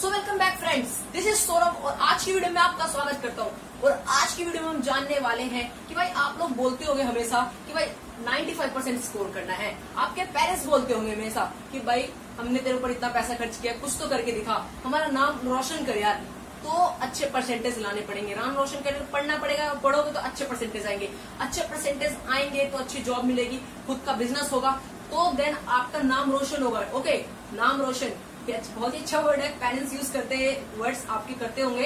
So welcome back friends, this is Saurabh और आज की वीडियो में आपका स्वागत करता हूँ। और आज की वीडियो में हम जानने वाले हैं कि भाई आप लोग बोलते होंगे हमेशा कि भाई 95% स्कोर करना है। आपके पेरेंट्स बोलते होंगे हमेशा कि भाई हमने तेरे ऊपर इतना पैसा खर्च किया, कुछ तो करके दिखा, हमारा नाम रोशन कर यार। तो अच्छे परसेंटेज लाने पड़ेंगे, नाम रोशन करने पढ़ना पड़ेगा, पढ़ोगे तो अच्छे परसेंटेज आएंगे, अच्छे परसेंटेज आएंगे तो अच्छी जॉब मिलेगी, खुद का बिजनेस होगा, तो देन आपका नाम रोशन होगा। ओके, नाम रोशन बहुत ही अच्छा वर्ड है, पेरेंट्स यूज करते हैं, वर्ड्स आपके करते होंगे।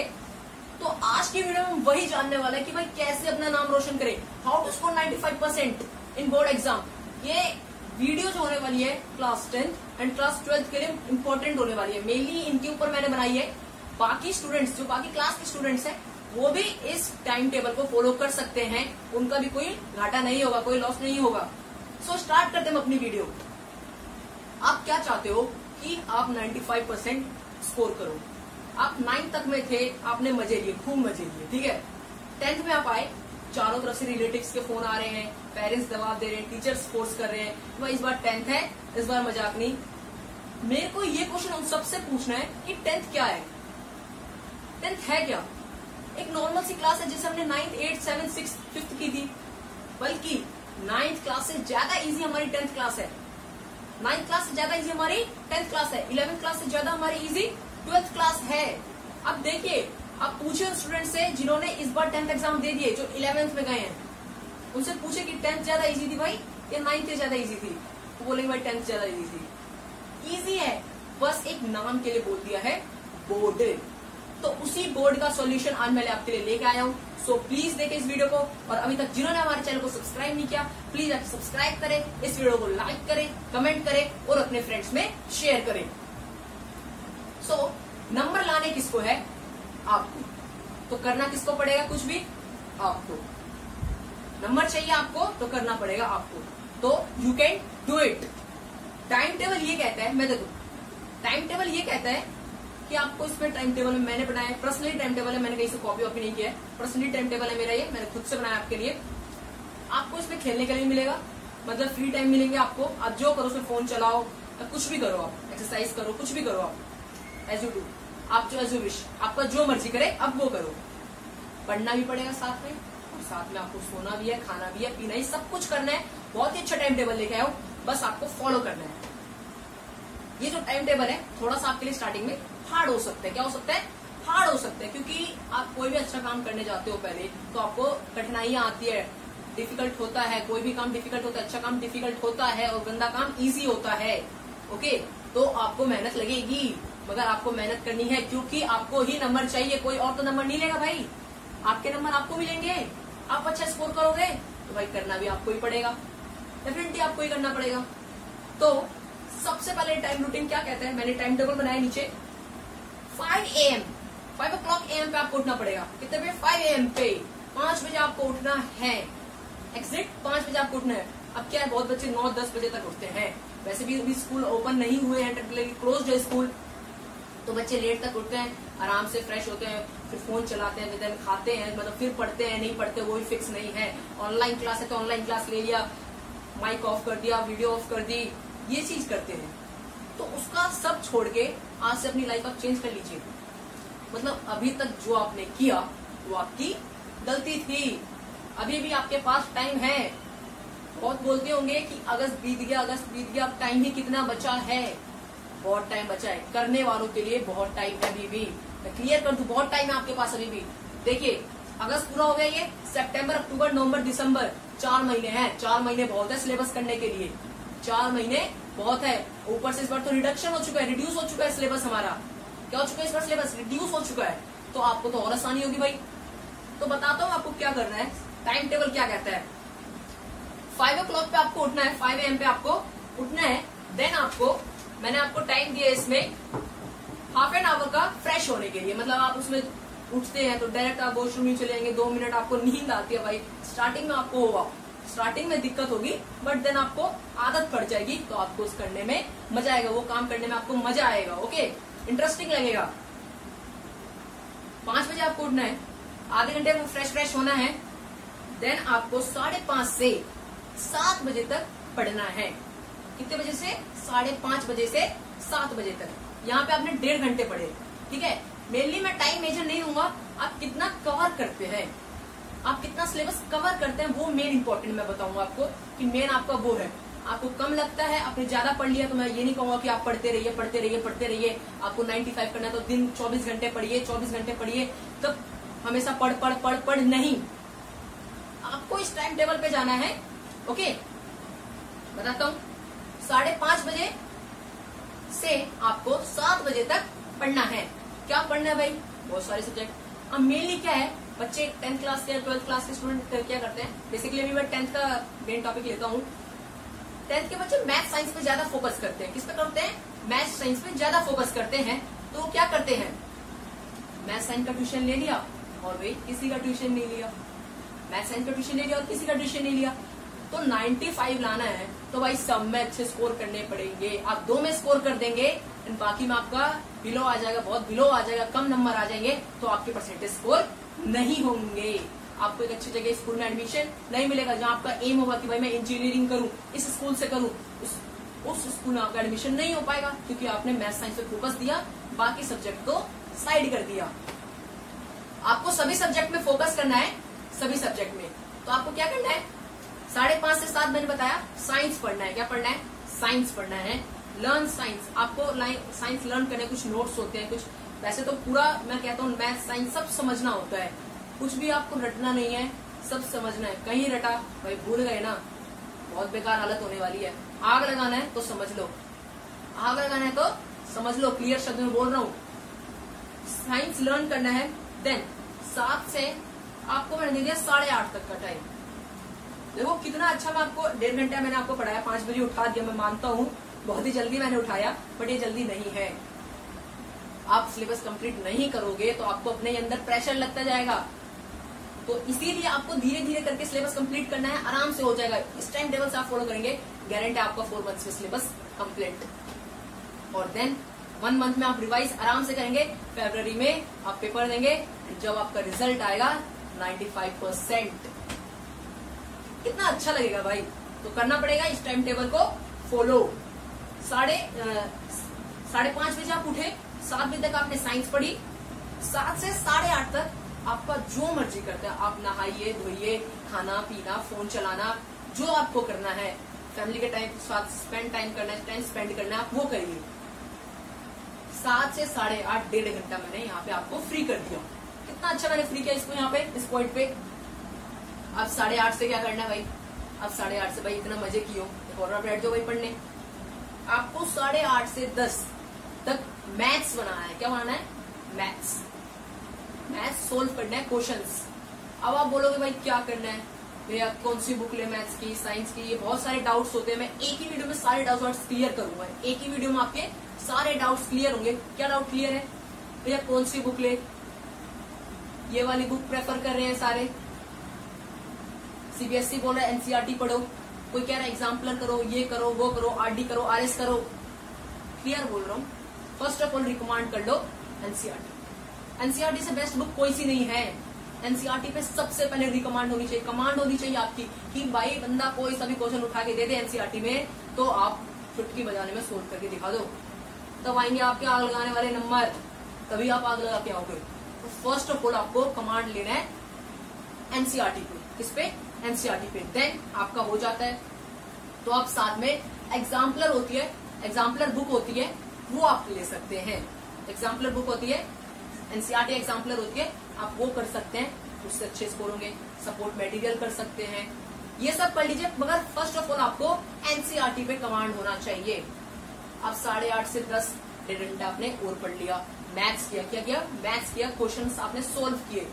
तो आज की वीडियो में हम वही जानने वाला है कि भाई कैसे अपना नाम रोशन करें, how to score 95% in board exam. ये वीडियो जो होने वाली है class 10th and class 12th के लिए इम्पोर्टेंट होने वाली है, मेनली इनके ऊपर मैंने बनाई है। बाकी स्टूडेंट्स जो बाकी क्लास के स्टूडेंट्स हैं वो भी इस टाइम टेबल को फॉलो कर सकते हैं, उनका भी कोई घाटा नहीं होगा, कोई लॉस नहीं होगा। सो स्टार्ट करते हैं अपनी वीडियो। आप क्या चाहते हो कि आप 95% स्कोर करो। आप 9th तक में थे, आपने मजे लिए, खूब मजे लिए, ठीक है। 10th में आप आए, चारों तरफ से रिलेटिव्स के फोन आ रहे हैं, पेरेंट्स दबाव दे रहे हैं, टीचर्स फोर्स कर रहे हैं, भाई इस बार 10th है, इस बार मजाक नहीं। मेरे को ये क्वेश्चन उन सबसे पूछना है कि 10th क्या है, 10th है क्या? एक नॉर्मल सी क्लास है जैसे हमने 9th, 8th, 7th, 6th, 5th की थी, बल्कि 9th क्लास से ज्यादा इजी हमारी 10th क्लास है, 9th क्लास से ज्यादा इजी हमारी 10th क्लास है, 11th क्लास से ज्यादा हमारी इजी 12th क्लास है। अब देखिए, आप पूछे उन स्टूडेंट से जिन्होंने इस बार 10th एग्जाम दे दिए, जो 11th में गए हैं, उनसे पूछे कि 10th ज्यादा इजी थी भाई या 9th ज्यादा इजी थी, तो बोलेंगे भाई 10th ज्यादा इजी थी। इजी है, बस एक नाम के लिए बोल दिया है बोर्ड। तो उसी बोर्ड का सॉल्यूशन आज मैं आपके लिए लेके आया हूँ। सो प्लीज देखें इस वीडियो को, और अभी तक जिन्होंने हमारे चैनल को सब्सक्राइब नहीं किया प्लीज आप सब्सक्राइब करें, इस वीडियो को लाइक करें, कमेंट करें और अपने फ्रेंड्स में शेयर करें। सो नंबर लाने किसको है? आपको। तो करना किसको पड़ेगा? कुछ भी आपको। नंबर चाहिए आपको तो करना पड़ेगा आपको। तो you can do it. Time table ये कहता है, मैं देखो टाइम टेबल ये कहता है कि आपको इसमें टाइम टेबल में मैंने बनाया है, पर्सनली टाइम टेबल है, मैंने कहीं से कॉपी वॉपी नहीं किया है, पर्सनली टाइम टेबल है मेरा, ये मैंने खुद से बनाया आपके लिए। आपको इसमें खेलने के लिए मिलेगा, मतलब फ्री टाइम मिलेंगे आपको, आप जो करो उसमें फोन चलाओ, कुछ भी करो, आप एक्सरसाइज करो, कुछ भी करो, आप एज यू डू, आप जो एज यू विश, आपका जो मर्जी करे अब वो करो। पढ़ना भी पड़ेगा साथ में, और साथ में आपको सोना भी है, खाना भी है, पीना ही, सब कुछ करना है। बहुत ही अच्छा टाइम टेबल लेके आया हूँ, बस आपको फॉलो करना है। ये जो टाइम टेबल है थोड़ा सा आपके लिए स्टार्टिंग में हार्ड हो सकता है। क्या हो सकता है? हार्ड हो सकता है, क्योंकि आप कोई भी अच्छा काम करने जाते हो पहले तो आपको कठिनाइयां आती है, डिफिकल्ट होता है, कोई भी काम डिफिकल्ट होता है, अच्छा काम डिफिकल्ट होता है और गंदा काम इजी होता है। ओके, तो आपको मेहनत लगेगी, मगर आपको मेहनत करनी है, क्योंकि आपको ही नंबर चाहिए, कोई और तो नंबर नहीं लेगा भाई, आपके नंबर आपको मिलेंगे। आप अच्छा स्कोर करोगे तो भाई करना भी आपको ही पड़ेगा, डेफिनेटली आपको ही करना पड़ेगा। तो सबसे पहले टाइम रूटीन क्या कहते हैं, मैंने टाइम टेबल बनाया नीचे। 5 AM 5 o'clock AM पे आपको उठना पड़ेगा। कितने पे? 5 AM पे, 5 बजे आपको उठना है, एग्जैक्ट 5 बजे आपको उठना है। अब क्या है, बहुत बच्चे 9-10 बजे तक उठते हैं, वैसे भी अभी स्कूल ओपन नहीं हुए हैं, क्लोज्ड है स्कूल, तो बच्चे लेट तक उठते हैं, आराम से फ्रेश होते हैं, फिर फोन चलाते हैं, देन खाते हैं, मतलब फिर पढ़ते हैं, नहीं पढ़ते वो भी फिक्स नहीं है। ऑनलाइन क्लास है तो ऑनलाइन क्लास ले लिया, माइक ऑफ कर दिया, वीडियो ऑफ कर दी, ये चीज करते हैं। तो उसका सब छोड़ के आज से अपनी लाइफ आप चेंज कर लीजिए। मतलब अभी तक जो आपने किया वो आपकी गलती थी, अभी भी आपके पास टाइम है। बहुत बोलते होंगे कि अगस्त बीत गया, अगस्त बीत गया, अब टाइम ही कितना बचा है? बहुत टाइम बचा है, करने वालों के लिए बहुत टाइम है अभी भी। मैं क्लियर कर दूं, बहुत टाइम है आपके पास अभी भी। देखिए, अगस्त पूरा हो गया, ये सितंबर, अक्टूबर, नवंबर, दिसंबर, 4 महीने हैं। 4 महीने बहुत है सिलेबस करने के लिए, 4 महीने बहुत है। ऊपर से इस बार तो रिडक्शन हो चुका है, रिड्यूस हो चुका है सिलेबस हमारा। क्या हो चुका है इस बार? सिलेबस रिड्यूस हो चुका है, तो आपको तो और आसानी होगी भाई। तो बताता हूँ आपको क्या करना है, टाइम टेबल क्या कहता है। 5 o'clock पे आपको उठना है, 5 AM पे आपको उठना है। देन आपको, मैंने आपको टाइम दिया इसमें हाफ एन आवर का फ्रेश होने के लिए, मतलब आप उसमें उठते हैं तो डायरेक्ट आप वॉशरूम में चले जाएंगे, 2 मिनट आपको नींद आती है भाई, स्टार्टिंग में आपको होगा, स्टार्टिंग में दिक्कत होगी, बट देन आपको आदत पड़ जाएगी, तो आपको उस करने में मजा आएगा, वो काम करने में आपको मजा आएगा। ओके, इंटरेस्टिंग लगेगा। 5 बजे आपको उठना है, आधे घंटे में फ्रेश होना है। देन आपको 5:30 से 7 बजे तक पढ़ना है। कितने बजे से? 5:30 बजे से 7 बजे तक। यहाँ पे आपने 1.5 घंटे पढ़े, ठीक है। मेनली मैं टाइम मेजर नहीं दूंगा, आप कितना कवर करते हैं, आप कितना सिलेबस कवर करते हैं वो मेन इंपॉर्टेंट मैं बताऊंगा आपको कि मेन आपका वो है। आपको कम लगता है, आपने ज्यादा पढ़ लिया, तो मैं ये नहीं कहूंगा कि आप पढ़ते रहिए पढ़ते रहिए पढ़ते रहिए। आपको 95 करना है तो दिन 24 घंटे पढ़िए, 24 घंटे पढ़िए, तो हमेशा पढ़ पढ़ पढ़ पढ़ नहीं, आपको इस टाइम टेबल पे जाना है। ओके, बताता हूँ। 5:30 बजे से आपको 7 बजे तक पढ़ना है। क्या पढ़ना है भाई? बहुत सारे सब्जेक्ट। अब मेनली क्या है, बच्चे 10th क्लास के 12th क्लास के स्टूडेंट क्या करते हैं, बेसिकली अभी मैं 10th का मेन टॉपिक लेता हूँ। 10th के बच्चे मैथ साइंस पे ज्यादा फोकस करते हैं। किस पे करते हैं? मैथ साइंस पे ज्यादा फोकस करते हैं। तो क्या करते हैं, मैथ साइंस का ट्यूशन ले लिया और भाई किसी का ट्यूशन नहीं लिया, मैथ साइंस का ट्यूशन ले लिया और किसी का ट्यूशन नहीं लिया। तो 95 लाना है तो भाई सब में अच्छे स्कोर करने पड़ेंगे। आप 2 में स्कोर कर देंगे, बाकी में आपका बिलो आ जाएगा, बहुत बिलो आ जाएगा, कम नंबर आ जाएंगे, तो आपके परसेंटेज स्कोर नहीं होंगे। आपको एक अच्छी जगह स्कूल में एडमिशन नहीं मिलेगा। जहां आपका एम होगा कि भाई मैं इंजीनियरिंग करूं, इस स्कूल से करूं, उस स्कूल में आपका एडमिशन नहीं हो पाएगा, क्योंकि आपने मैथ साइंस पे फोकस दिया, बाकी सब्जेक्ट को साइड कर दिया। आपको सभी सब्जेक्ट में फोकस करना है, सभी सब्जेक्ट में। तो आपको क्या करना है, 5:30 से 7 मैंने बताया, साइंस पढ़ना है। क्या पढ़ना है? साइंस पढ़ना है। Learn science. आपको साइंस लर्न करने कुछ नोट्स होते हैं, कुछ वैसे तो पूरा मैं कहता हूँ मैथ साइंस सब समझना होता है, कुछ भी आपको रटना नहीं है, सब समझना है। कहीं रटा भाई भूल गए ना, बहुत बेकार हालत होने वाली है। आग लगाना है तो समझ लो, आग लगाना है तो समझ लो, क्लियर शब्द में बोल रहा हूँ। साइंस लर्न करना है। देन 7 से आपको मैंने दे दिया 8:30 तक का टाइम। देखो कितना अच्छा, मैं आपको 1.5 घंटा मैंने आपको पढ़ाया, 5 बजे उठा दिया, मैं मानता हूँ बहुत ही जल्दी मैंने उठाया, बट ये जल्दी नहीं है। आप सिलेबस कंप्लीट नहीं करोगे तो आपको अपने अंदर प्रेशर लगता जाएगा। तो इसीलिए आपको धीरे धीरे करके सिलेबस कंप्लीट करना है, आराम से हो जाएगा। इस टाइम टेबल से आप फॉलो करेंगे, गारंटी आपका 4 मंथ्स में सिलेबस कंप्लीट। और देन 1 मंथ में आप रिवाइज आराम से करेंगे। फरवरी में आप पेपर देंगे, जब आपका रिजल्ट आएगा 95%, कितना अच्छा लगेगा भाई। तो करना पड़ेगा इस टाइम टेबल को फॉलो। 5:30 बजे आप उठे, 7 बजे तक आपने साइंस पढ़ी, 7 से 8:30 तक आपका जो मर्जी करता है, आप नहाइए धोइए, खाना पीना, फोन चलाना, जो आपको करना है, फैमिली के टाइम साथ स्पेंड टाइम करना है, टाइम स्पेंड करना है, आप वो करिए। 7 से 8:30 1.5 घंटा मैंने यहाँ पे आपको फ्री कर दिया। कितना अच्छा मैंने फ्री किया इसको यहाँ पे, इस पॉइंट पे। अब 8:30 से क्या करना है भाई, अब 8:30 से भाई इतना मजे कियो, और बैठ जाओ भाई पढ़ने। आपको 8:30 से 10 तक मैथ्स बनाना है। क्या बनाना है? मैथ्स। मैथ्स सोल्व करना है, क्वेश्चंस। अब आप बोलोगे भाई क्या करना है भैया, कौन सी बुक ले मैथ्स की, साइंस की, ये बहुत सारे डाउट्स होते हैं। मैं एक ही वीडियो में सारे डाउट्स क्लियर करूंगा, एक ही वीडियो में आपके सारे डाउट्स क्लियर होंगे। क्या डाउट क्लियर है भैया? कौन सी बुक ले, ये वाली बुक प्रेफर कर रहे हैं सारे, सीबीएसई बोल रहा है एनसीईआरटी पढ़ो, कोई कह रहा है एग्जाम्पलर करो, ये करो, वो करो, आरडी करो, आरएस करो। क्लियर बोल रहा हूँ। फर्स्ट ऑफ ऑल रिकमेंड कर लो एनसीईआरटी। एनसीईआरटी से बेस्ट बुक कोई सी नहीं है। एनसीईआरटी पे सबसे पहले रिकमेंड होनी चाहिए, कमांड होनी चाहिए आपकी कि भाई बंदा कोई सा भी क्वेश्चन उठा के दे दे एनसीईआरटी में, तो आप चुटकी बजाने में सोल्व करके दिखा दो, तब आएंगे आपके आग लगाने वाले नंबर, तभी आप आग लगा के आओगे। तो फर्स्ट ऑफ ऑल आपको कमांड लेना है एनसीईआरटी पे। किस पे? एनसीईआरटी पे। देन आपका हो जाता है, तो आप साथ में एग्जाम्पलर होती है, एग्जाम्पलर बुक होती है, वो आप ले सकते हैं। एग्जाम्पलर बुक होती है, एनसीईआरटी एग्जाम्पलर होती है, आप वो कर सकते हैं, उससे अच्छे स्कोर होंगे। सपोर्ट मटेरियल कर सकते हैं, ये सब कर लीजिए, मगर फर्स्ट ऑफ ऑल आपको एनसीईआरटी पे कमांड होना चाहिए। आप 8:30 से 10 1.5 घंटा आपने और पढ़ लिया, मैथ्स किया, क्या किया? मैथ्स किया, क्वेश्चन आपने सोल्व किए।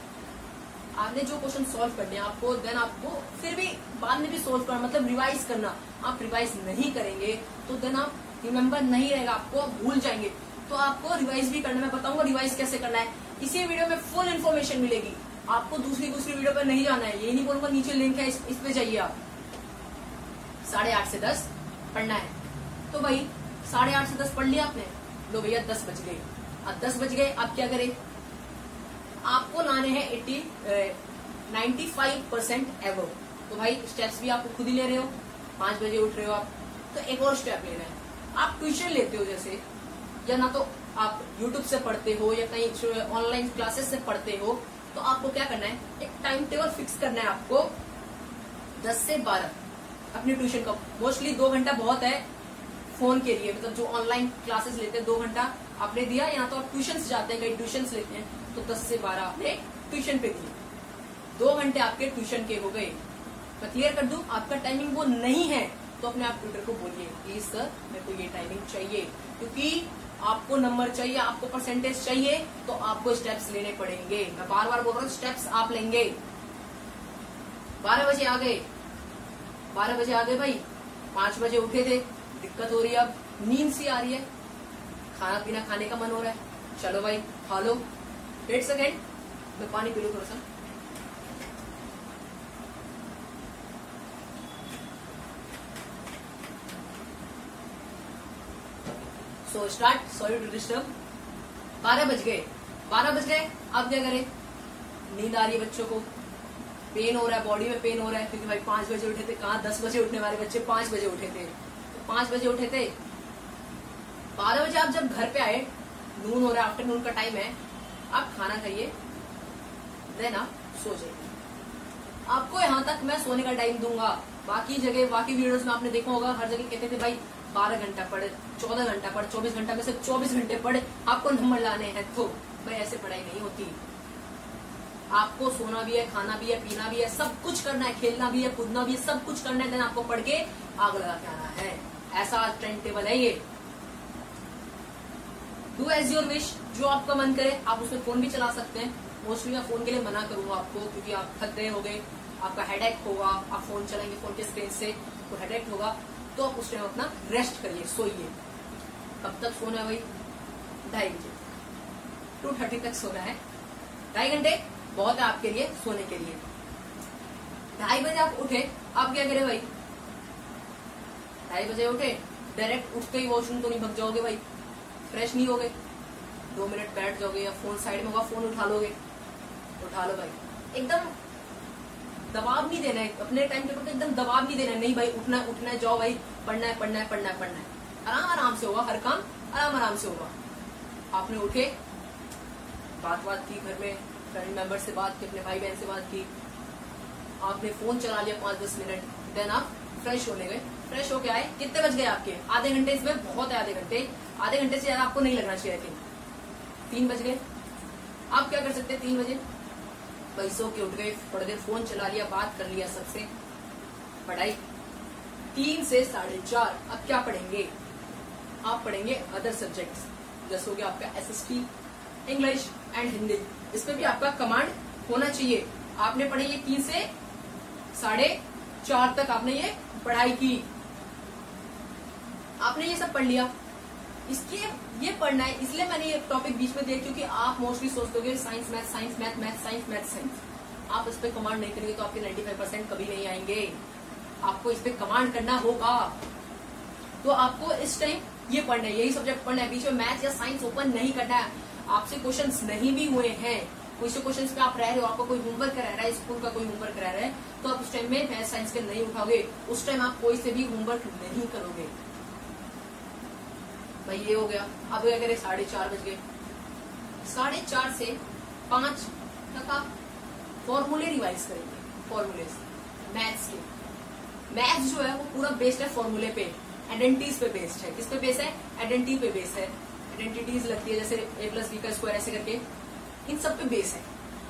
आपने जो क्वेश्चन सोल्व करने आपको, देन आपको फिर भी बाद में भी सोल्व करना, मतलब रिवाइज करना। आप रिवाइज नहीं करेंगे तो देन आप रिमेम्बर नहीं रहेगा, आपको भूल जाएंगे। तो आपको रिवाइज भी करना, मैं बताऊंगा रिवाइज कैसे करना है। इसी वीडियो में फुल इन्फॉर्मेशन मिलेगी आपको, दूसरी वीडियो पे नहीं जाना है। ये नहीं बोलूंगा नीचे लिंक है, इस पे जाइए आप। 8:30 से 10 पढ़ना है। तो भाई 8:30 से 10 पढ़ लिया आपने, लो भैया 10 बज गए। अब 10 बज गए, आप क्या करें? आपको लाने हैं 95% एवो। तो भाई स्टेप्स भी आप खुद ही ले रहे हो, 5 बजे उठ रहे हो आप, तो एक और स्टेप लेना है। आप ट्यूशन लेते हो, जैसे या ना तो आप YouTube से पढ़ते हो या कहीं ऑनलाइन क्लासेस से पढ़ते हो, तो आपको क्या करना है, एक टाइम टेबल फिक्स करना है आपको 10 से 12 अपनी ट्यूशन का। मोस्टली 2 घंटा बहुत है फोन के लिए, मतलब जो ऑनलाइन क्लासेस लेते हैं 2 घंटा आपने दिया, या तो आप ट्यूशन जाते हैं, कहीं ट्यूशन लेते हैं तो 10 से 12 आपने ट्यूशन पे दिए, 2 घंटे आपके ट्यूशन के हो गए। मैं क्लियर कर दूं, आपका टाइमिंग वो नहीं है तो अपने आप ट्यूटर को बोलिए प्लीज सर मेरे को ये टाइमिंग चाहिए, क्योंकि आपको नंबर चाहिए, आपको परसेंटेज चाहिए, तो आपको स्टेप्स लेने पड़ेंगे। मैं बार बार बोल रहा हूँ, स्टेप्स आप लेंगे। 12 बजे आ गए, 12 बजे आ गए भाई, 5 बजे उठे थे, दिक्कत हो रही है, अब नींद सी आ रही है, खाना पीना खाने का मन हो रहा है, चलो भाई खा लो। 1 सेकेंड मैं पानी पी लूं थोड़ा सा। So start, sorry to disturb. 12 बज गए, 12 बज गए, अब क्या करें, नींद आ रही है बच्चों को, पेन हो रहा है, बॉडी में पेन हो रहा है, क्योंकि भाई 5 बजे उठे थे, कहाँ 10 बजे उठने वाले बच्चे 5 बजे उठे थे, तो 5 बजे उठे थे। 12 बजे आप जब घर पे आए, नून हो रहा है, आफ्टरनून का टाइम है, आप खाना खाइए, देन आप सो जाइए। आपको यहाँ तक मैं सोने का टाइम दूंगा। बाकी जगह, बाकी वीडियोस में आपने देखा होगा, हर जगह कहते थे भाई 12 घंटा पढ़, 14 घंटा पढ़, 24 घंटा में से 24 घंटे पढ़, आपको नंबर लाने हैं। तो भाई ऐसे पढ़ाई नहीं होती। आपको सोना भी है, खाना भी है, पीना भी है, सब कुछ करना है, खेलना भी है, कूदना भी है, सब कुछ करना है, देन आपको पढ़ के आग लगा के आना है। ऐसा टाइम टेबल है ये। डू एज योर विश, जो आपका मन करे। आप उसमें फोन भी चला सकते हैं, मोस्टली मैं फोन के लिए मना करूंगा आपको, क्योंकि आप थक गए होगे, आपका हेडेक होगा, आप फोन चलाएंगे, फोन के स्क्रीन से तो हेडेक होगा, तो आप उस टाइम अपना रेस्ट करिए, सोइए। कब तक सोना है भाई, 2:30 बजे, 2:30 तक सोना है। 2.5 घंटे बहुत है आपके लिए सोने के लिए। 2:30 बजे आप उठे, आप क्या करें भाई, 2:30 बजे उठे, डायरेक्ट उठते ही वॉशरूम तो नहीं भग जाओगे भाई, फ्रेश नहीं होगे, 2 मिनट बैठ जाओगे, या फोन साइड में होगा, फोन उठा लोगे, उठा लो भाई। एकदम दबाव नहीं देना है अपने टाइम टेबल पे, एकदम दबाव नहीं देना है, नहीं भाई उठना है, जाओ भाई, पढ़ना है, पढ़ना है, पढ़ना है, पढ़ना है। आराम आराम से होगा, हर काम आराम आराम से होगा। आपने उठे, बात की घर में, फैमिली मेंबर से बात की, अपने भाई बहन से बात की, आपने फोन चला लिया 5-10 मिनट, देन आप फ्रेश होने गए, फ्रेश होके आए। कितने बज गए आपके, आधे घंटे, इसमें बहुत है आधे घंटे से ज्यादा आपको नहीं लगना चाहिए। 3 बज गए, आप क्या कर सकते हैं 3 बजे, भाई सो के उठ गए, थोड़ी देर फोन चला लिया, बात कर लिया सबसे, पढ़ाई। 3 से 4:30 अब क्या पढ़ेंगे, आप पढ़ेंगे अदर सब्जेक्ट्स, जैसे हो गया आपका SST, इंग्लिश एंड हिंदी। इस पे भी आपका कमांड होना चाहिए। आपने पढ़ी ये 3 से 4:30 तक आपने ये पढ़ाई की, आपने ये सब पढ़ लिया। इसके ये पढ़ना है, इसलिए मैंने ये टॉपिक बीच में दिया, क्योंकि आप मोस्टली सोचते हो science math, science math, math science, math science. आप इस पे कमांड नहीं करेंगे तो आपके 95% कभी नहीं आएंगे। आपको इस पे कमांड करना होगा, तो आपको इस टाइम ये पढ़ना है, यही सब्जेक्ट पढ़ना है। बीच में मैथ या साइंस ओपन नहीं करना है। आपसे क्वेश्चंस नहीं भी हुए हैं, कोई से क्वेश्चंस पे आप रह रहे हो, आपका कोई होमवर्क रह रहा है, स्कूल का कोई होमवर्क रह रहा है, तो आप उस टाइम में मैथ साइंस के नहीं उठाओगे, उस टाइम आप कोई से भी होमवर्क नहीं करोगे। भाई ये हो गया। अब क्या करें, 4:30 बज गए, 4:30 से 5 तक आप फॉर्मूले रिवाइज करेंगे। फॉर्मूले मैथ्स के, मैथ्स जो है वो पूरा बेस्ड है फॉर्मूले पे, आइडेंटिटीज पे बेस्ड है। किस पे बेस है, आइडेंटिटी पे बेस है। आइडेंटिटीज लगती है जैसे a+b² ऐसे करके, इन सब पे बेस है।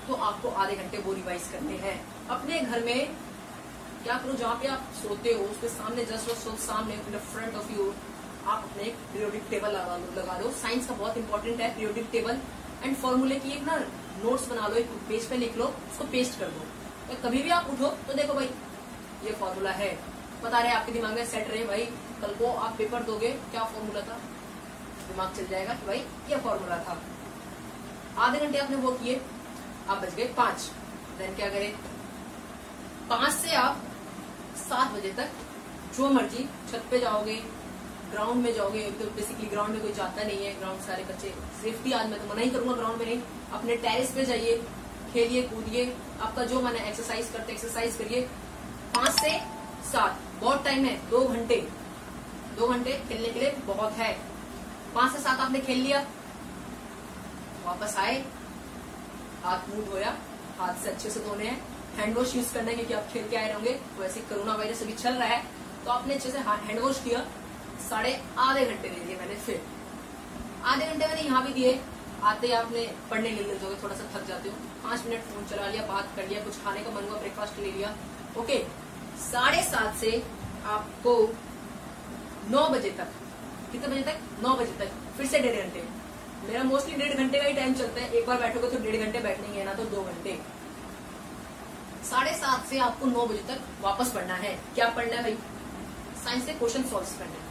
तो आपको आधे घंटे वो रिवाइज करने हैं। अपने घर में क्या करो, जहाँ पे आप सोते हो उसके सामने, जस्ट सामने, इन फ्रंट ऑफ यू, आप अपने एक पीरियोडिक टेबल लगा लो। साइंस का बहुत इंपॉर्टेंट है पीरियोडिक टेबल, एंड फॉर्मूले की एक ना नोट्स बना लो, एक पेज पे लिख लो, उसको पेस्ट कर दो। तो कभी भी आप उठो तो देखो भाई ये फॉर्मूला है, पता रहे, आपके दिमाग में सेट रहे। भाई कल को आप पेपर दोगे, क्या फॉर्मूला था, दिमाग चल जाएगा कि भाई ये फॉर्मूला था। आधे घंटे आपने वो किए, आप बज गए 5। देन क्या करें, 5 से आप 7 बजे तक जो मर्जी, छत पे जाओगे, ग्राउंड में जाओगे, तो बेसिकली ग्राउंड में कोई जाता नहीं है, ग्राउंड सारे बच्चे सेफ्टी, आज मैं तो मना ही करूंगा ग्राउंड में नहीं, अपने टेरेस पे जाइए, खेलिए कूदिए, आपका जो मन है एक्सरसाइज करते एक्सरसाइज करिए। 5 से 7 बहुत टाइम है, 2 घंटे, 2 घंटे खेलने के लिए बहुत है। 5 से 7 आपने खेल लिया, वापस आए, हाथ मुंह धोया, हाथ से अच्छे से धोने हैं, हैंड वॉश यूज करना है क्योंकि आप खेल के आए होंगे, वैसे कोरोना वायरस अभी चल रहा है तो आपने अच्छे से हैंड वॉश किया। आधे घंटे दे दिए मैंने, फिर आधे घंटे मैंने यहाँ भी दिए। आते ही आपने पढ़ने ले लेते हो, थोड़ा सा थक जाते हो, 5 मिनट फोन चला लिया, बात कर लिया, कुछ खाने का मन हुआ, ब्रेकफास्ट ले लिया। ओके, 7:30 से आपको 9 बजे तक, कितने बजे तक? 9 बजे तक, फिर से 1.5 घंटे। मेरा मोस्टली 1.5 घंटे का ही टाइम चलता है, एक बार बैठोगे तो 1.5 घंटे बैठेंगे, ना तो 2 घंटे। 7:30 से आपको 9 बजे तक वापस पढ़ना है। क्या पढ़ना है भाई? साइंस से क्वेश्चन सॉल्व करने हैं,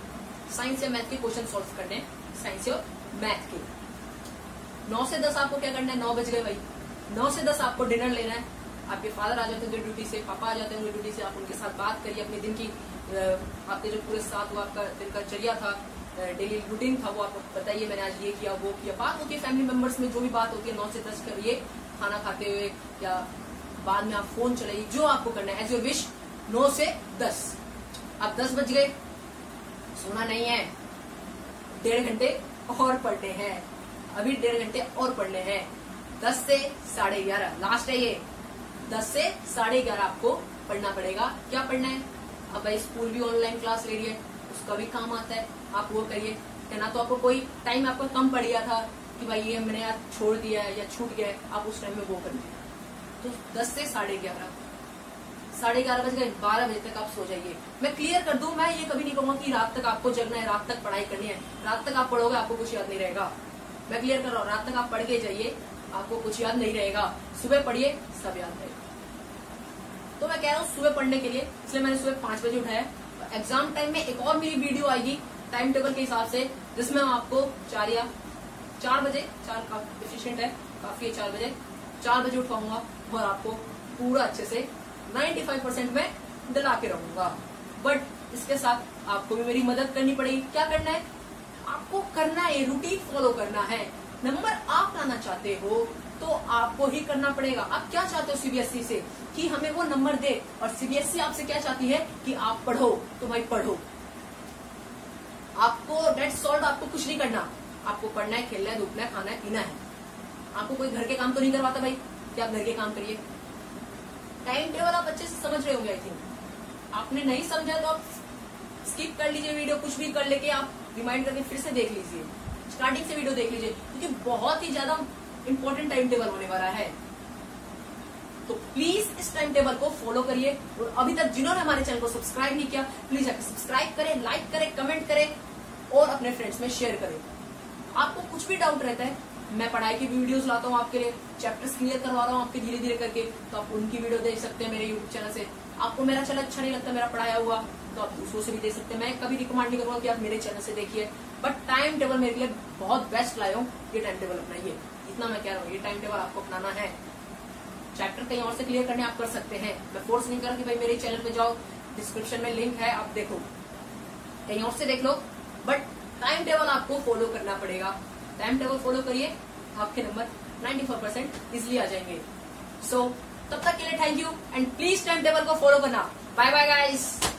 साइंस या मैथ के क्वेश्चन सॉल्व करने हैं, साइंस और मैथ के। 9 से 10 आपको क्या करना है? 9 बज गए भाई, 9 से 10 आपको डिनर लेना है। आपके फादर आ जाते होंगे ड्यूटी से, पापा आ जाते होंगे ड्यूटी से, आप उनके साथ बात करिए, अपने दिन की आपके जो पूरे साथ हुआ, आपका दिन का चर्या था, डेली रूटीन था, वो आपको बताइए, मैंने आज ये किया, वो किया। बात होती है फैमिली मेंबर्स में, जो भी बात होती है 9 से 10 करिए, खाना खाते हुए या बाद में आप फोन चलाइए, जो आपको करना है, एज योर विश। 9 से 10, अब 10 बज गए, सोना नहीं है, 1.5 घंटे और पढ़ने हैं, अभी 1.5 घंटे और पढ़ने हैं। 10 से 11:30 लास्ट है ये, 10 से 11:30 आपको पढ़ना पड़ेगा। क्या पढ़ना है? अब भाई स्कूल भी ऑनलाइन क्लास ले रही है, उसका भी काम आता है, आप वो करिए। ना तो आपको कोई टाइम आपको कम पड़ गया था कि भाई ये मैंने यार छोड़ दिया है या छूट गया है, आप उस टाइम में वो करिए। तो 10 से 11:30, 11:30 बज गए, 12 बजे तक आप सो जाइए। मैं क्लियर कर दूं, मैं ये कभी नहीं कहूंगा कि रात तक आपको जगना है, रात तक पढ़ाई करनी है। रात तक आप पढ़ोगे आपको कुछ याद नहीं रहेगा, मैं क्लियर कर रहा हूँ। रात तक आप पढ़ के जाइए, आपको कुछ याद नहीं रहेगा। सुबह पढ़िए, सब याद रहेगा। तो मैं कह रहा हूँ सुबह पढ़ने के लिए, इसलिए मैंने सुबह 5 बजे उठाया। एग्जाम टाइम में एक और मेरी वीडियो आएगी टाइम टेबल के हिसाब से, जिसमें हम आपको 4 बजे, 4 काफी एफिशिएंट है, काफी है, 4 बजे उठाऊंगा और आपको पूरा अच्छे से 95% में दिला के रहूंगा। बट इसके साथ आपको भी मेरी मदद करनी पड़ेगी। क्या करना है? आपको करना है, रूटीन फॉलो करना है। नंबर आप लाना चाहते हो तो आपको ही करना पड़ेगा। आप क्या चाहते हो सीबीएसई से? कि हमें वो नंबर दे, और सीबीएसई आपसे क्या चाहती है? कि आप पढ़ो। तो भाई पढ़ो, आपको डेट सॉल्व, आपको कुछ नहीं करना, आपको पढ़ना है, खेलना है, धूपना है, खाना है, पीना है। आपको कोई घर के काम तो नहीं करवाता भाई कि आप घर के काम करिए। टाइम टेबल आप अच्छे से समझ रहे होंगे, आई थिंक। आपने नहीं समझा तो आप स्किप कर लीजिए वीडियो, कुछ भी कर लेके आप रिमाइंड करके फिर से देख लीजिए, स्टार्टिंग से वीडियो देख लीजिए, क्योंकि बहुत ही ज्यादा इंपॉर्टेंट टाइम टेबल होने वाला है। तो प्लीज इस टाइम टेबल को फॉलो करिए। और अभी तक जिन्होंने हमारे चैनल को सब्सक्राइब नहीं किया, प्लीज आकर सब्सक्राइब करें, लाइक करें, कमेंट करें और अपने फ्रेंड्स में शेयर करें। आपको कुछ भी डाउट रहता है, मैं पढ़ाई की वीडियोस लाता हूँ आपके लिए, चैप्टर्स क्लियर करवा रहा हूँ आपके धीरे धीरे करके, तो आप उनकी वीडियो देख सकते हैं मेरे यूट्यूब चैनल से। आपको मेरा चैनल अच्छा नहीं लगता, मेरा पढ़ाया हुआ, तो आप दूसरों से भी देख सकते हैं। मैं कभी रिकमेंड नहीं करूंगा कि आप मेरे चैनल से देखिए, बट टाइम टेबल मेरे लिए बहुत बेस्ट लाया हूँ, ये टाइम टेबल अपनाइए, इतना मैं कह रहा हूँ। ये टाइम टेबल आपको अपनाना है। चैप्टर कहीं और से क्लियर करने आप कर सकते हैं, मैं फोर्स नहीं कर रहा कि भाई मेरे चैनल पे जाओ, डिस्क्रिप्शन में लिंक है, आप देखो, कहीं और से देख लो, बट टाइम टेबल आपको फॉलो करना पड़ेगा। टाइम टेबल फॉलो करिए, आपके नंबर 94% इजिली आ जाएंगे। सो तब तक के लिए thank you, and please time table को फॉलो करना। Bye bye guys.